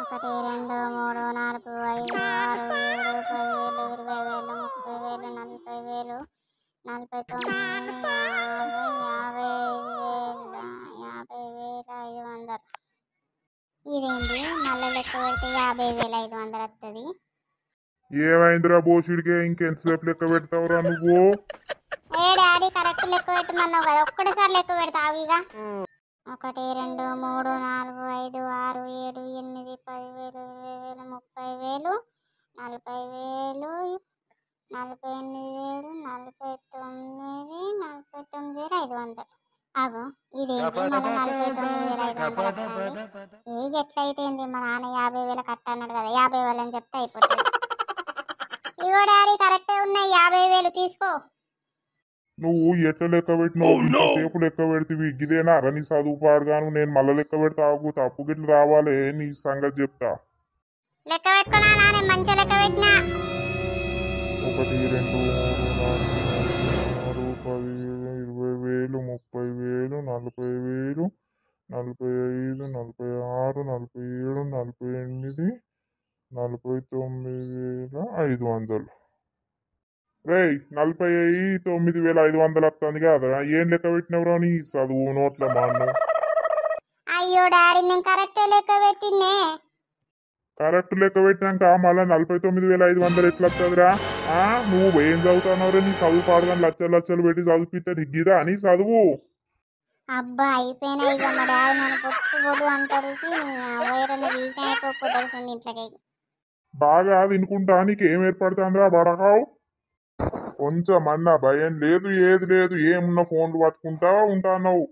ఒకటి, రెండు, మూడు, నాలుగు, ఐదు, ఆరు, ఏడు, 10,000, 20,000, 30,000, 40,000, 49,000, 50,500. ఇదేంటి మళ్ళీ లెక్క పెడితే 50,500 వస్తుంది. ఏమైందిరా బోసిడికే ఇంకెంతసేపు లెక్క పెడతావురా నువ్వు? ఏ డాడీ కరెక్ట్ లెక్క పెట్టమన్నావు కదా, ఒక్కటేసారి లెక్క పెడతావు ఇక. 1, 2, 3, 4, 5, 6, 7, 8, 10,000, 20,000, 30,000, 40,000, 48,000, 49,500. ఆగు, ఇదేంటి మళ్ళీ 49,500 వస్తుంది. ఏ ఎట్లయితే మా నాన్న 50,000 కట్టన్నాడు కదా, 50,000 అని చెప్తే అయిపోతుంది. ఇగో డాడీ కరెక్టే ఉన్నాయి, 50,000 తీసుకో. నువ్వు ఎట్లా లెక్క పెట్టినావు? ఇంతసేపు లెక్క పెడితే గిదేనా రా నీ చదువు పాడుగాను? నేను మళ్ళీ లెక్క పెడతా, ఆగు, తప్పు గిట్ల రావాలి, నీ సంగతి చెప్తా. లెక్క పెట్టుకున్నా నేను మంచిగా లెక్క పెట్టినా. 1, 2, 3, 4, 5, 6, 10,000, 20,000, 30,000, 40,000, 45, 46, 47, 48, 49,500. రేయ్ 49,500 వస్తుంది కదా, ఏం లెక్క పెట్టినవరా నీ చదువు నోట్ల మాను? అయ్యో డాడీ నేను కరెక్టే లెక్క పెట్టినే. కరెక్ట్ లెక్క పెట్టినాక మళ్ళీ 49,500 ఎట్లా వస్తుందిరా? నువ్వు ఏం చదువుతున్నావురా? నీ చదువు పాడగానే లక్షలు లక్షలు పెట్టి చదివిపిస్తే దిగ్గిదా అని చదువు? అబ్బా అయిపోయినా ఇక మా డాడీ నన్ను పొట్టు అంటాడు. వేరే వీక్ అయిపోతుంది ఇంట్లోకి. బాగా తినుకుంటా నీకు ఏం ఏర్పడుతుందిరా బడకావు? కొంచెం అన్న భయం లేదు, ఏది లేదు, ఏమున్నా ఫోన్లు పట్టుకుంటా ఉంటావు.